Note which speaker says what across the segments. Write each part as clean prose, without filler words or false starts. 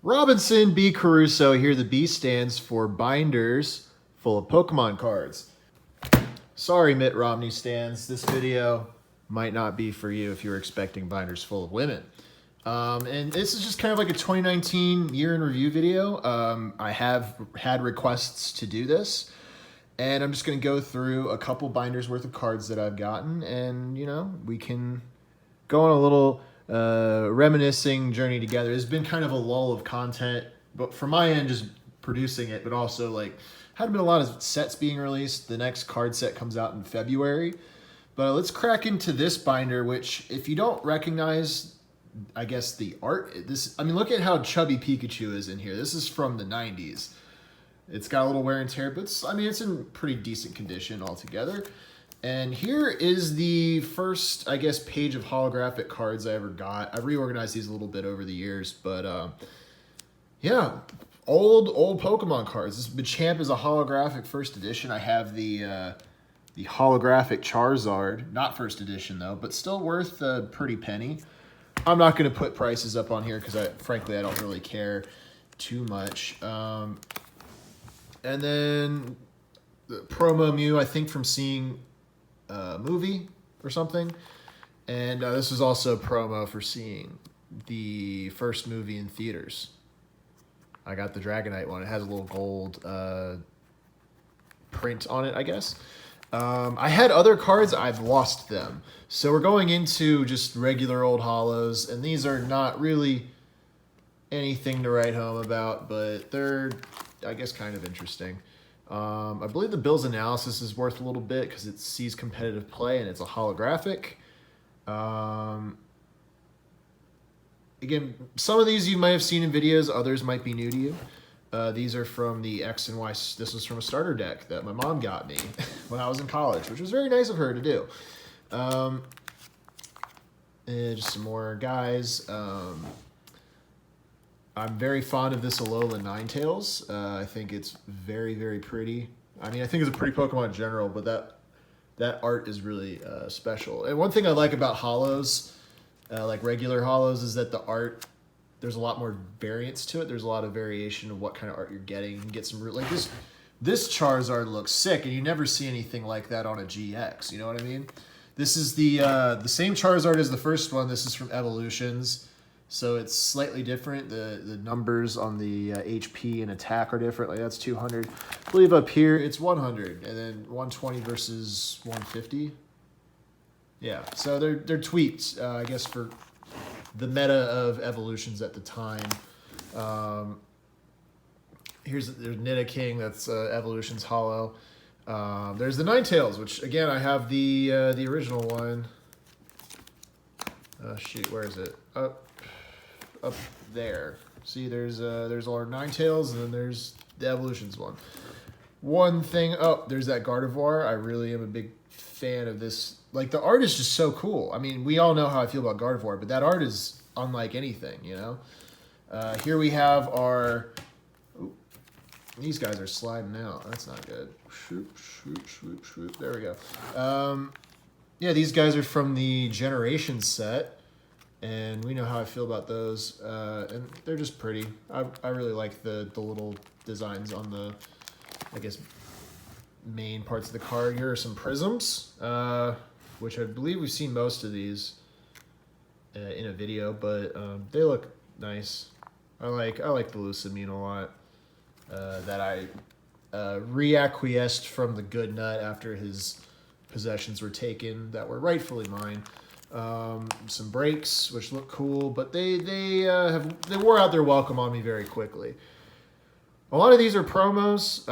Speaker 1: Robinson B. Caruso here. The B stands for binders full of Pokemon cards. Sorry, Mitt Romney stands. This video might not be for you if you're expecting binders full of women. And this is just kind of like a 2019 year in review video. I have had requests to do this, and I'm just going to go through a couple binders worth of cards that I've gotten, and we can go on a little reminiscing journey together. It's been kind of a lull of content, but from my end, just producing it, but also like hadn't been a lot of sets being released. The next card set comes out in February, but let's crack into this binder, which if you don't recognize, I guess the art, look at how chubby Pikachu is in here. This is from the 90s. It's got a little wear and tear, but it's in pretty decent condition altogether. And here is the first, I guess, page of holographic cards I ever got. I've reorganized these a little bit over the years, but yeah, old Pokemon cards. This Machamp is a holographic first edition. I have the holographic Charizard, not first edition though, but still worth a pretty penny. I'm not going to put prices up on here because frankly, I don't really care too much. And then the promo Mew, I think from seeing movie or something, and this was also a promo for seeing the first movie in theaters. I got the Dragonite one. It has a little gold print on it, I guess. I had other cards, I've lost them, so we're going into just regular old holos, and these are not really anything to write home about, but they're, I guess, kind of interesting. I believe the Bills analysis is worth a little bit because it sees competitive play and it's a holographic. Again, some of these you might have seen in videos, others might be new to you. These are from the X and Y. This was from a starter deck that my mom got me when I was in college, which was very nice of her to do. And just some more guys. I'm very fond of this Alola Ninetales. I think it's very, very pretty. I think it's a pretty Pokemon in general, but that art is really special. And one thing I like about holos, like regular holos, is that the art, there's a lot more variance to it. There's a lot of variation of what kind of art you're getting. You can get some like this Charizard looks sick, and you never see anything like that on a GX. You know what I mean? This is the same Charizard as the first one. This is from Evolutions. So it's slightly different. The numbers on the HP and attack are different. Like that's 200. I believe up here it's 100, and then 120 versus 150. Yeah, so they're tweaked, I guess, for the meta of Evolutions at the time. There's Nidoking, that's Evolutions Holo. There's the Ninetales, which again I have the original one. Shoot, where is it? Up there. See, there's our Ninetales, and then there's the Evolutions one. One thing, there's that Gardevoir. I really am a big fan of this. Like, the art is just so cool. We all know how I feel about Gardevoir, but that art is unlike anything, you know? Here we have our... Ooh, these guys are sliding out. That's not good. Shoop, shoop, shoop, shoop. There we go. Yeah, these guys are from the Generation set. And we know how I feel about those, and they're just pretty. I really like the little designs on the, I guess, main parts of the card. Here are some prisms, which I believe we've seen most of these in a video, but they look nice. I like the Lusamine a lot. That I reacquiesced from the good nut after his possessions were taken that were rightfully mine. Some breaks, which look cool, but they wore out their welcome on me very quickly. A lot of these are promos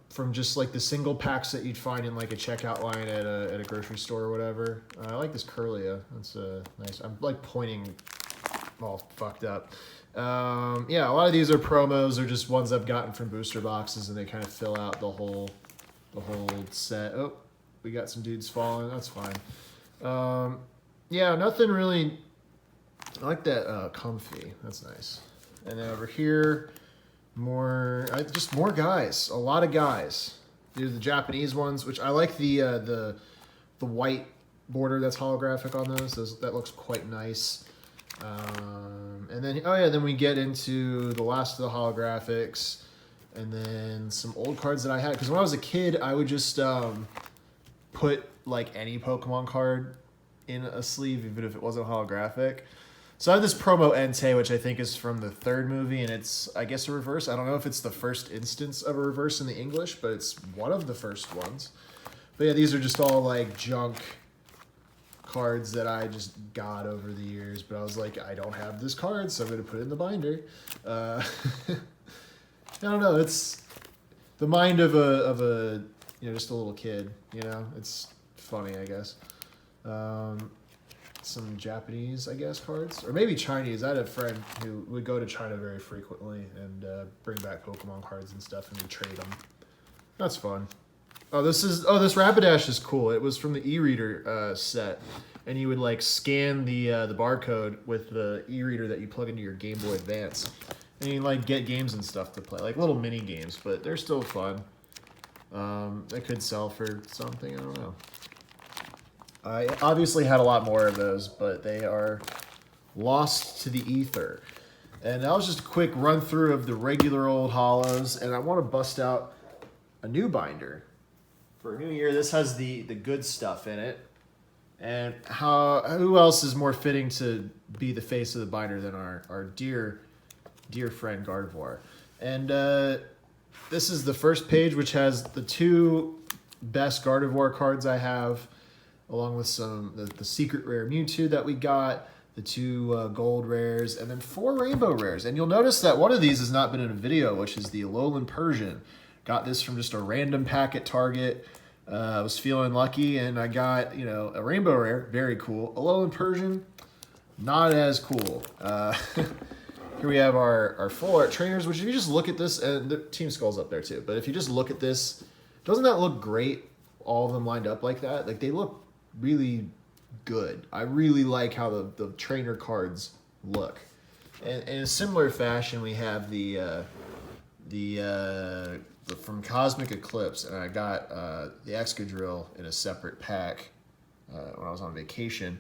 Speaker 1: from just like the single packs that you'd find in like a checkout line at a grocery store or whatever. I like this Curlia. That's nice. I'm like pointing all fucked up. Yeah, a lot of these are promos or just ones I've gotten from booster boxes, and they kind of fill out the whole set. Oh, we got some dudes falling. That's fine. Yeah, nothing really. I like that comfy. That's nice. And then over here, just more guys. A lot of guys. These are the Japanese ones, which I like the white border that's holographic on those. That looks quite nice. And then, oh yeah, then we get into the last of the holographics, and then some old cards that I had. Because when I was a kid, I would just put like any Pokemon card in a sleeve, even if it wasn't holographic. So I have this promo Entei, which I think is from the third movie, and it's, I guess, a reverse. I don't know if it's the first instance of a reverse in the English, but it's one of the first ones. But yeah, these are just all like junk cards that I just got over the years. But I was like, I don't have this card, so I'm going to put it in the binder. I don't know. It's the mind of a just a little kid. It's funny, I guess. Some Japanese, I guess, cards, or maybe Chinese. I had a friend who would go to China very frequently and bring back Pokemon cards and stuff, and we trade them. That's fun. This Rapidash is cool. It was from the e-reader set, and you would like scan the barcode with the e-reader that you plug into your Game Boy Advance, and you like get games and stuff to play, like little mini games, but they're still fun. They could sell for something, I don't know. I obviously had a lot more of those, but they are lost to the ether. And that was just a quick run through of the regular old holos, and I want to bust out a new binder for a new year. This has the good stuff in it, and who else is more fitting to be the face of the binder than our dear friend Gardevoir? And this is the first page, which has the two best Gardevoir cards I have, along with the secret rare Mewtwo that we got, the two gold rares, and then 4 rainbow rares. And you'll notice that one of these has not been in a video, which is the Alolan Persian. Got this from just a random pack at Target. I was feeling lucky, and I got a rainbow rare, very cool. Alolan Persian, not as cool. Here we have our full art trainers, which if you just look at this, and the Team Skull's up there too, but if you just look at this, doesn't that look great? All of them lined up like that. Like, they look really good. I really like how the trainer cards look. And in a similar fashion, we have the from Cosmic Eclipse, and I got the Excadrill in a separate pack when I was on vacation.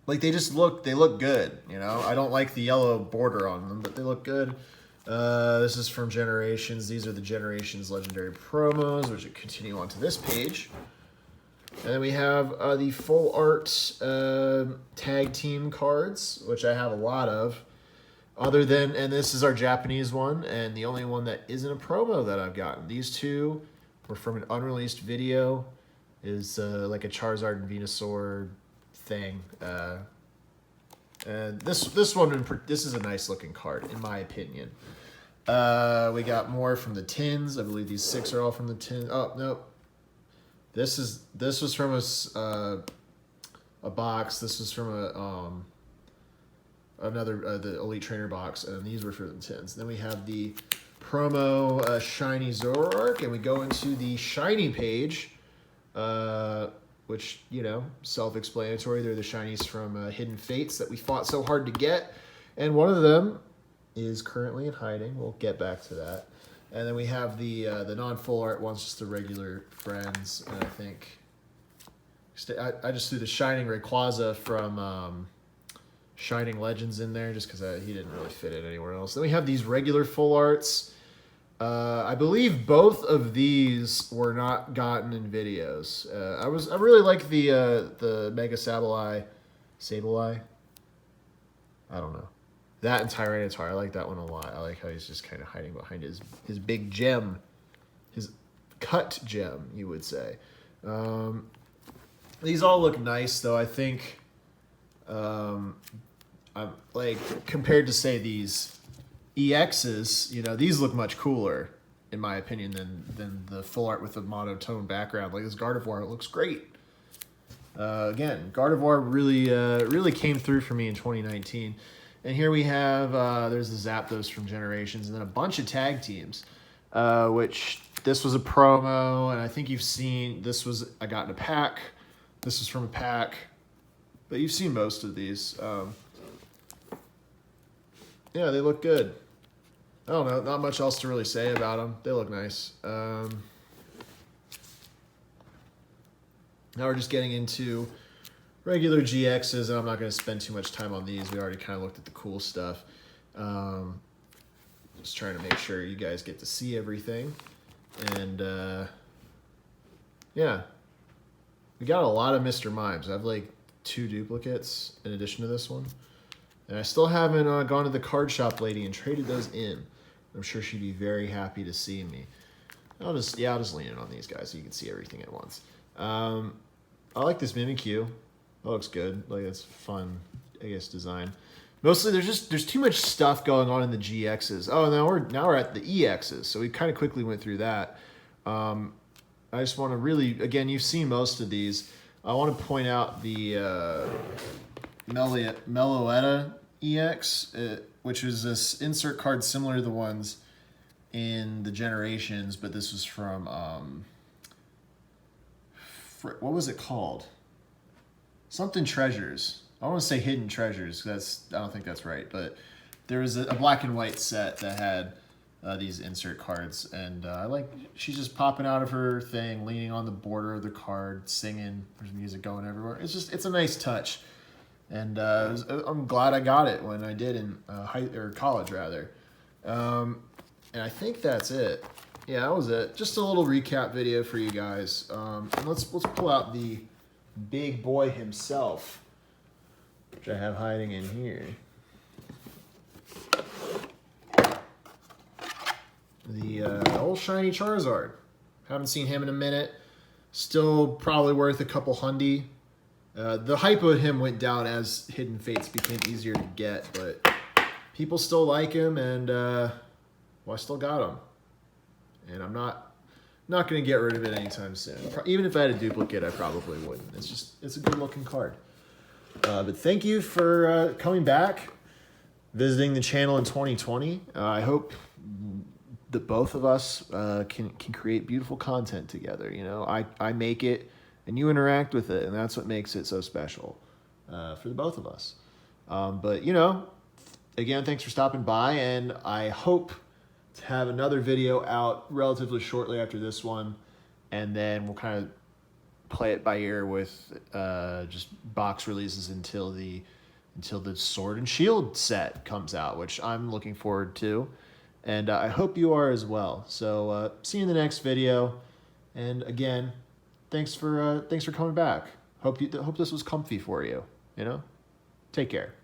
Speaker 1: Like, they look good, I don't like the yellow border on them, but they look good. This is from Generations. These are the Generations Legendary promos, which continue on to this page. And then we have the full art tag team cards, which I have a lot of. And this is our Japanese one, and the only one that isn't a promo that I've gotten. These two were from an unreleased video. Is like a Charizard and Venusaur thing. And this one, this is a nice looking card, in my opinion. We got more from the tins. I believe these 6 are all from the tin. Oh, no. This was from a box. This was from another the Elite Trainer box, and these were for the tins. Then we have the promo Shiny Zoroark, and we go into the Shiny page, which, self-explanatory. They're the shinies from Hidden Fates that we fought so hard to get. And one of them is currently in hiding. We'll get back to that. And then we have the non-full art ones, just the regular friends. And I think I just threw the Shining Rayquaza from Shining Legends in there just because he didn't really fit it anywhere else. Then we have these regular full arts. I believe both of these were not gotten in videos. I really like the Mega Sableye. I don't know. That and Tyranitar, I like that one a lot. I like how he's just kind of hiding behind his big gem, his cut gem, you would say. These all look nice, though. I think, I'm like, compared to say these EXs, these look much cooler, in my opinion, than the full art with the monotone background. Like, this Gardevoir looks great. Again, Gardevoir really came through for me in 2019. And here we have, there's the Zapdos from Generations, and then a bunch of tag teams, which this was a promo, and I think you've seen, I got in a pack. This was from a pack, but you've seen most of these. Yeah, they look good. I don't know, not much else to really say about them. They look nice. Now we're just getting into regular GXs, and I'm not going to spend too much time on these. We already kind of looked at the cool stuff. Just trying to make sure you guys get to see everything. And yeah, we got a lot of Mr. Mimes. I have like 2 duplicates in addition to this one. And I still haven't gone to the card shop lady and traded those in. I'm sure she'd be very happy to see me. I'll just lean in on these guys so you can see everything at once. I like this Mimikyu. That looks good. Like, it's fun, I guess, design. Mostly there's too much stuff going on in the GXs. Oh, now we're at the EXs. So we kind of quickly went through that. I just want to really, again, you've seen most of these. I want to point out the Meloetta EX, which is this insert card similar to the ones in the Generations, but this was from, what was it called? Something Treasures. I want to say Hidden Treasures. I don't think that's right, but there was a black and white set that had these insert cards, and she's just popping out of her thing, leaning on the border of the card, singing. There's music going everywhere. It's a nice touch, and I'm glad I got it when I did in college rather. And I think that's it. Yeah, that was it. Just a little recap video for you guys. And let's pull out the big boy himself, which I have hiding in here. The old shiny Charizard. Haven't seen him in a minute. Still probably worth a couple hundy. The hype of him went down as Hidden Fates became easier to get, but people still like him, and I still got him. And I'm not going to get rid of it anytime soon. Even if I had a duplicate, I probably wouldn't. It's a good looking card. But thank you for coming back, visiting the channel in 2020. I hope that both of us can create beautiful content together. You know, I make it and you interact with it, and that's what makes it so special for the both of us. But, you know, again, thanks for stopping by, and I hope to have another video out relatively shortly after this one, and then we'll kind of play it by ear with just box releases until the Sword and Shield set comes out, which I'm looking forward to, and I hope you are as well. So see you in the next video, and again, thanks for coming back. Hope this was comfy for you. You know, take care.